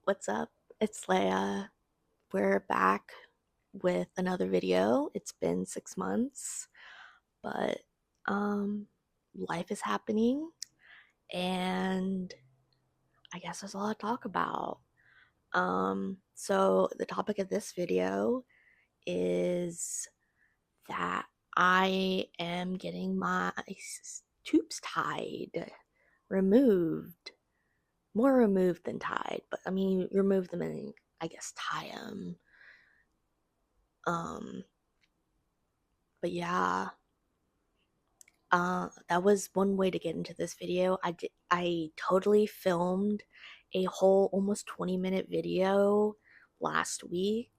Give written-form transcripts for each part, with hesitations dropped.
What's up? It's Leia. We're back with another video. It's been 6 months, but um, life is happening, and I guess there's a lot to talk about. So the topic of this video is that I am getting my tubes tied, removed, more removed than tied, but I mean, remove them and I guess tie them. Um, but yeah, that was one way to get into this video. I totally filmed a whole almost 20-minute video last week,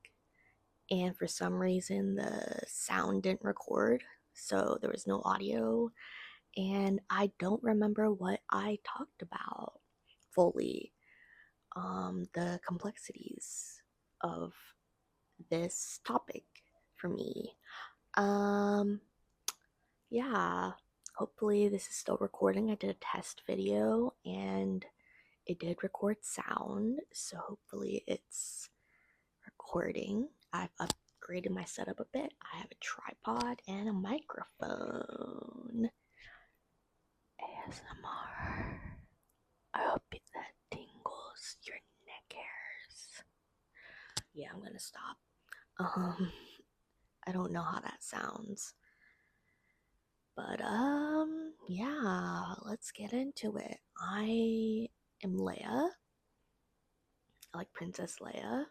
and for some reason the sound didn't record, so there was no audio, and I don't remember what I talked about fully. The complexities of this topic for me. Um, yeah, hopefully this is still recording. I did a test video and it did record sound, so hopefully it's recording. I've upgraded my setup a bit. I have a tripod and a microphone. ASMR. I hope that tingles your neck hairs. Yeah, I'm gonna stop. Um, I don't know how that sounds. But yeah, let's get into it. I am Leia, like Princess Leia.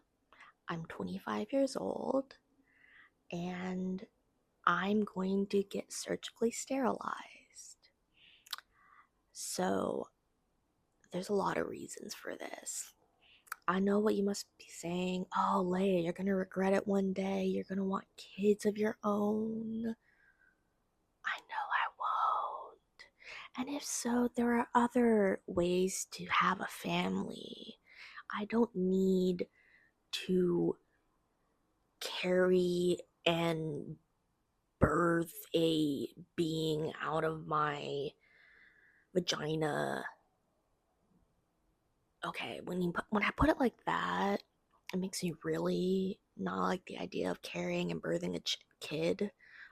I'm 25 years old and I'm going to get surgically sterilized. So, there's a lot of reasons for this. I know what you must be saying. Oh, Leia, you're going to regret it one day. You're going to want kids of your own. I know I won't. And if so, there are other ways to have a family. I don't need to carry and birth a being out of my vagina. Okay, when I put it like that, it makes me really not like the idea of carrying and birthing a kid,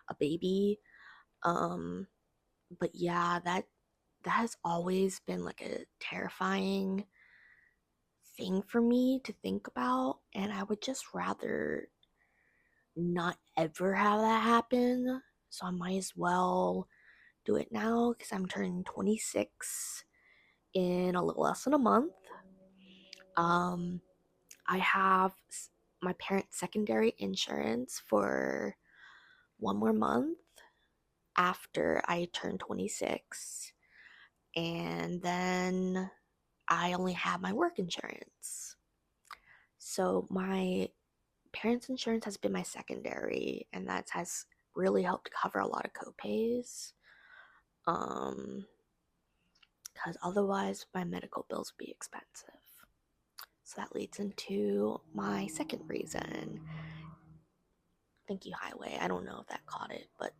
a baby. Um, but yeah, that has always been like a terrifying thing for me to think about, and I would just rather not ever have that happen. So I might as well do it now because I'm turning 26 in a little less than a month. Um, I have my parents' secondary insurance for one more month after I turn 26, and then I only have my work insurance. So my parents' insurance has been my secondary, and that has really helped cover a lot of copays. Um, because otherwise my medical bills would be expensive. So that leads into my second reason. Thank you, highway. I don't know if that caught it, but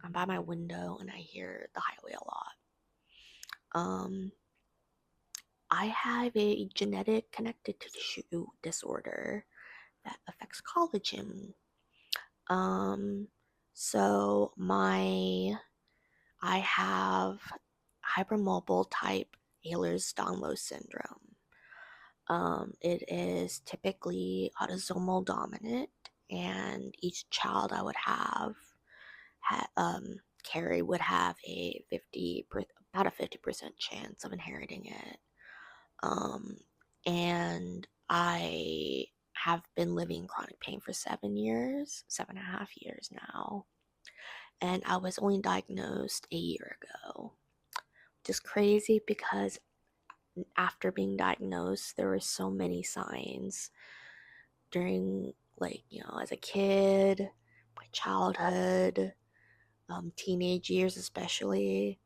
I'm by my window and I hear the highway a lot. Um, I have a genetic connective tissue disorder that affects collagen. Um, so I have hypermobile type Ehlers-Danlos syndrome. It is typically autosomal dominant, and each child I would have carry would have about a 50% chance of inheriting it. Um, and I have been living in chronic pain for 7 years, 7.5 years now, and I was only diagnosed a year ago. Just crazy because after being diagnosed, there were so many signs during, like, as a kid, my childhood, teenage years especially,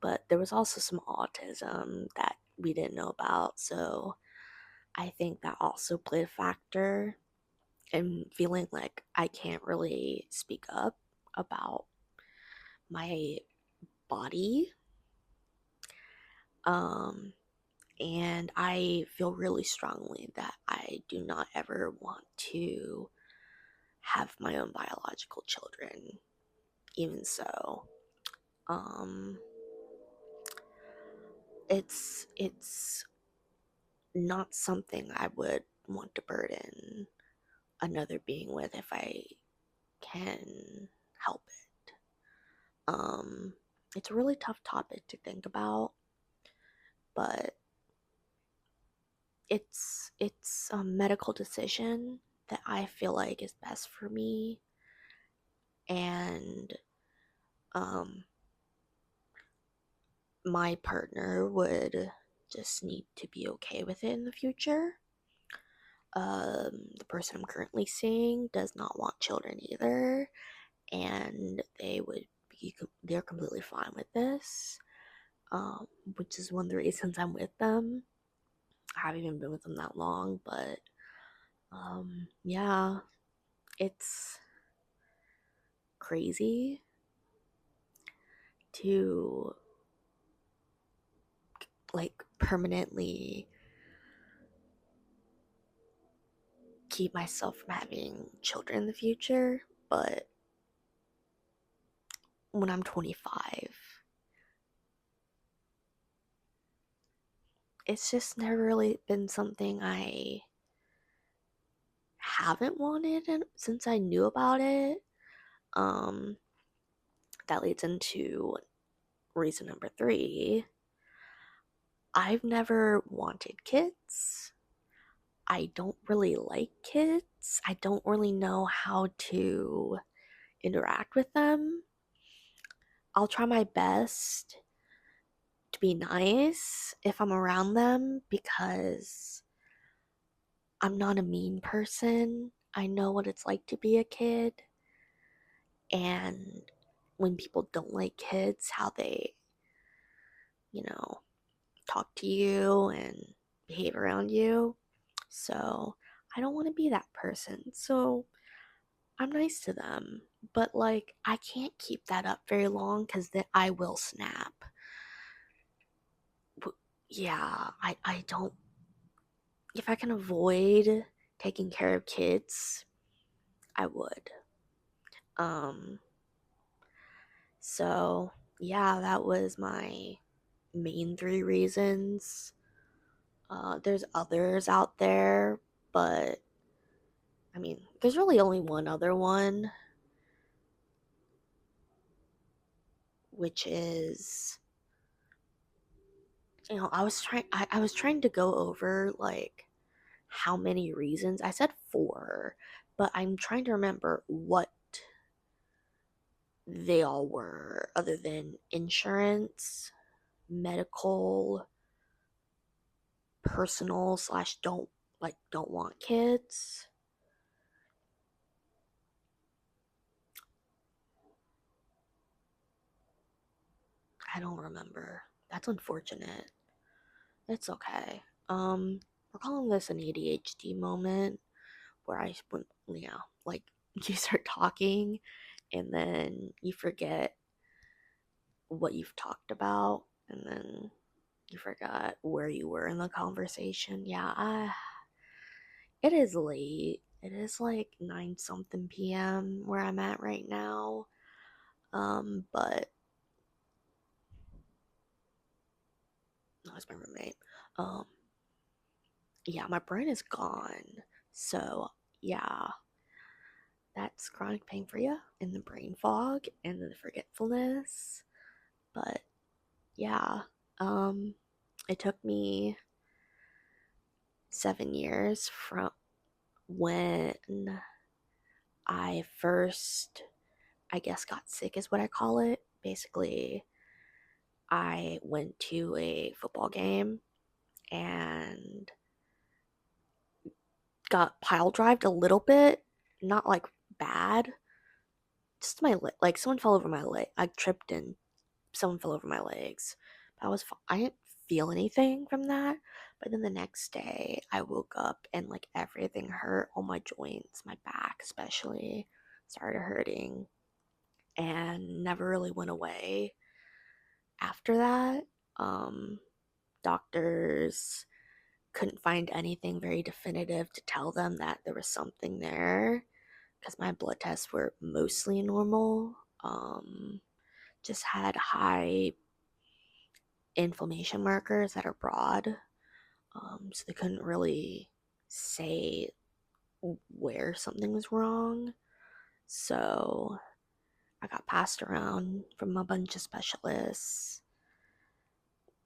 but there was also some autism that we didn't know about, so I think that also played a factor in feeling like I can't really speak up about my body. Um, And I feel really strongly that I do not ever want to have my own biological children. Even so, um, it's not something I would want to burden another being with if I can help it. Um, it's a really tough topic to think about, but it's a medical decision that I feel like is best for me, and um, my partner would just need to be okay with it in the future. The person I'm currently seeing does not want children either, and they're completely fine with this, which is one of the reasons I'm with them. I haven't even been with them that long, but yeah, it's crazy to like permanently keep myself from having children in the future, but when I'm 25, it's just never really been something I haven't wanted since I knew about it. Um, that leads into reason number three. I've never wanted kids. I don't really like kids. I don't really know how to interact with them. I'll try my best to be nice if I'm around them because I'm not a mean person. I know what it's like to be a kid. And when people don't like kids, how they, you know, talk to you and behave around you. So I don't want to be that person. So I'm nice to them. But like, I can't keep that up very long because then I will snap. Yeah, I don't. If I can avoid taking care of kids, I would. Um, so yeah, that was my main three reasons. There's others out there, but I mean, there's really only one other one, which is, I was trying to go over like how many reasons. I said four, but I'm trying to remember what they all were other than insurance, medical, personal slash don't want kids. I don't remember. That's unfortunate. It's okay. We're calling this an ADHD moment where like you start talking and then you forget what you've talked about and then you forgot where you were in the conversation. Yeah, it is late. It is like 9 something p.m. where I'm at right now. But no, it's my roommate. Um, yeah, my brain is gone. So, yeah, that's chronic pain for you and the brain fog and the forgetfulness. But yeah, um, it took me 7 years from when I first, I guess, got sick, is what I call it. Basically, I went to a football game and got pile drived a little bit, not like bad, just my leg. Like someone fell over my leg. I tripped and someone fell over my legs. But I didn't feel anything from that. But then the next day, I woke up and like everything hurt. All my joints, my back especially, started hurting and never really went away after that. Um, doctors couldn't find anything very definitive to tell them that there was something there because my blood tests were mostly normal. Just had high inflammation markers that are broad. So they couldn't really say where something was wrong. So I got passed around from a bunch of specialists.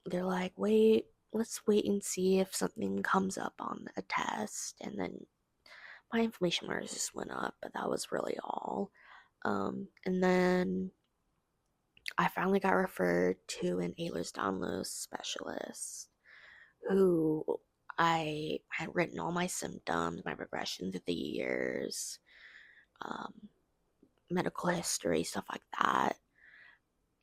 They're like, wait, let's wait and see if something comes up on a test. And then my inflammation markers just went up, but that was really all. And then I finally got referred to an Ehlers-Danlos specialist who I had written all my symptoms, my progression through the years, um, medical history, stuff like that.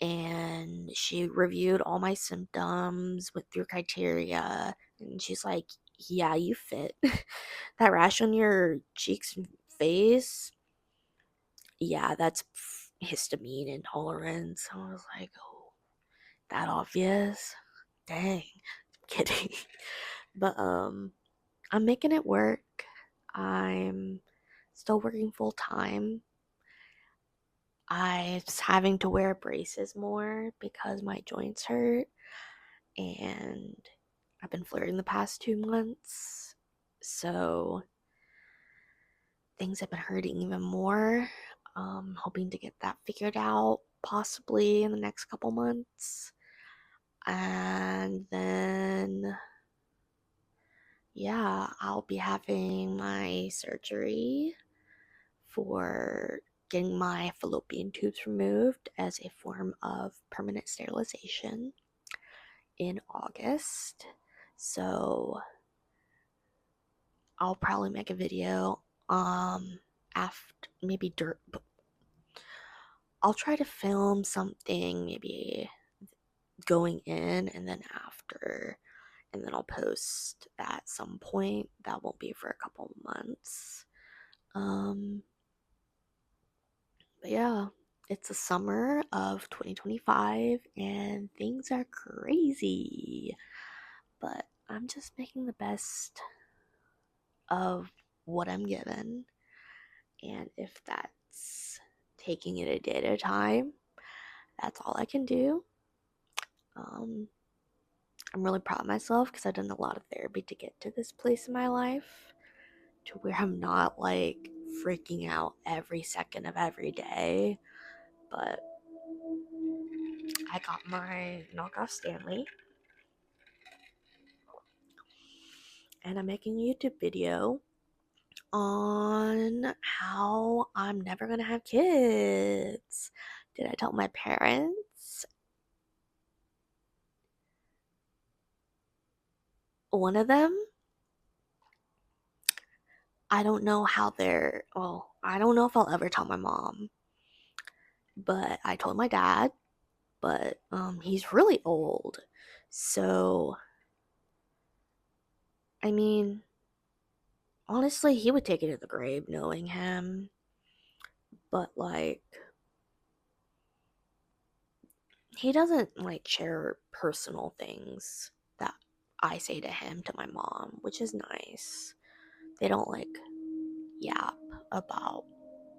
And she reviewed all my symptoms, went through criteria, and she's like, yeah, you fit. That rash on your cheeks and face, yeah, that's histamine intolerance. I was like, oh, that obvious? Dang. Kidding. But I'm making it work. I'm still working full time. I'm having to wear braces more because my joints hurt, and I've been flirting the past 2 months, so things have been hurting even more. Hoping to get that figured out possibly in the next couple months. And then, yeah, I'll be having my surgery for getting my fallopian tubes removed as a form of permanent sterilization in August. So I'll probably make a video after maybe I'll try to film something maybe going in and then after, and then I'll post that at some point. That won't be for a couple months. But yeah, it's the summer of 2025 and things are crazy. But I'm just making the best of what I'm given. And if that's taking it a day at a time, that's all I can do. Um, I'm really proud of myself because I've done a lot of therapy to get to this place in my life to where I'm not like freaking out every second of every day. But I got my knockoff Stanley, and I'm making a YouTube video on how I'm never gonna have kids. Did I tell my parents? One of them, I don't know how I don't know if I'll ever tell my mom, but I told my dad, but he's really old. So, I mean, honestly, he would take it to the grave knowing him, but like he doesn't like share personal things that I say to him to my mom, which is nice. They don't like yap about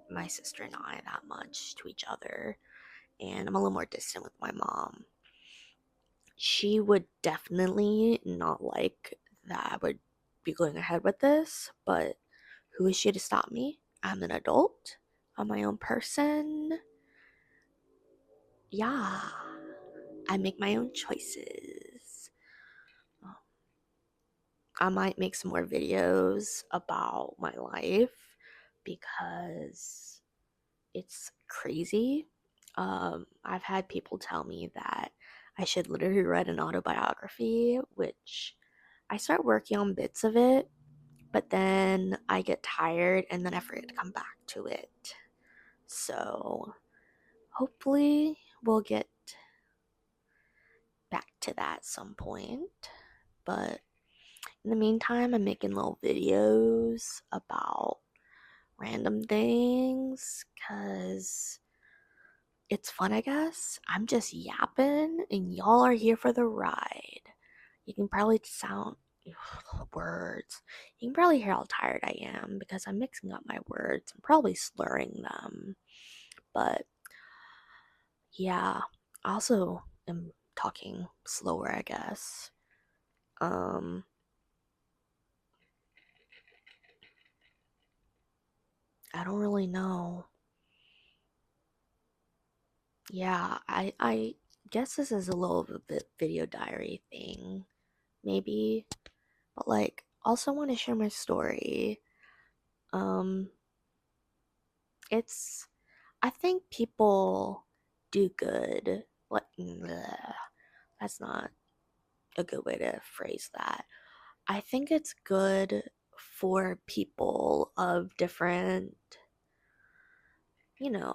my sister and I that much to each other, and I'm a little more distant with my mom. She would definitely not like that I would be going ahead with this, but who is she to stop me? I'm an adult. I'm my own person. Yeah, I make my own choices. I might make some more videos about my life because it's crazy. I've had people tell me that I should literally write an autobiography, which I start working on bits of it, but then I get tired and then I forget to come back to it. So hopefully we'll get back to that at some point. But in the meantime, I'm making little videos about random things because it's fun, I guess. I'm just yapping and y'all are here for the ride. You can probably sound words. You can probably hear how tired I am because I'm mixing up my words. I'm probably slurring them. But yeah, I also am talking slower, I guess. Um I don't really know. Yeah, I guess this is a little bit video diary thing, maybe. But like also want to share my story. Um it's I think people do good. What that's not a good way to phrase that. I think it's good for people of different,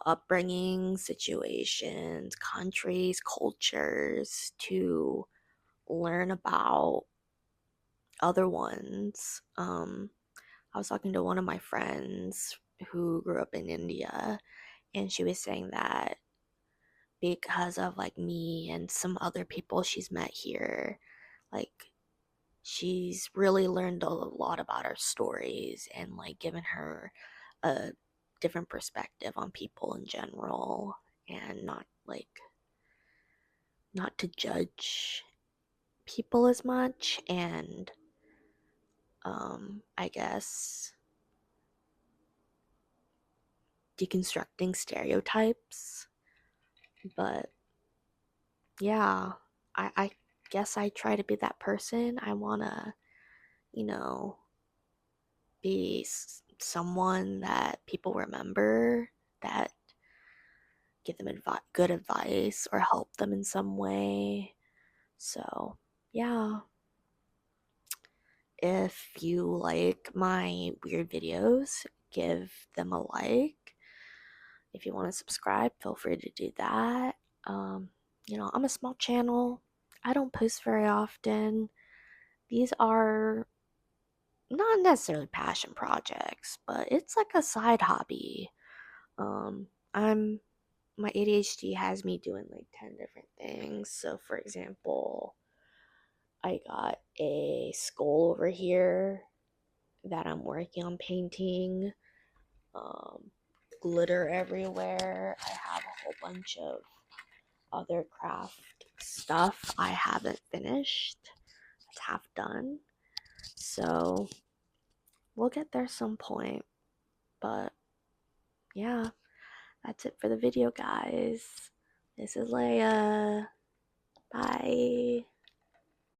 upbringing, situations, countries, cultures to learn about other ones. I was talking to one of my friends who grew up in India, and she was saying that because of like me and some other people she's met here, like she's really learned a lot about our stories and like given her a different perspective on people in general, and not to judge people as much, and I guess deconstructing stereotypes. But yeah, I guess I try to be that person. I want to, you know, be someone that people remember, that give them good advice or help them in some way. So, yeah, if you like my weird videos, give them a like. If you want to subscribe, feel free to do that. Um, I'm a small channel. I don't post very often. These are not necessarily passion projects, but it's like a side hobby. I'm my ADHD has me doing like 10 different things. So, for example, I got a skull over here that I'm working on painting. Um, Glitter everywhere. I have a whole bunch of other craft stuff I haven't finished. It's half done. So, we'll get there some point. But yeah, that's it for the video, guys. This is Leia. Bye.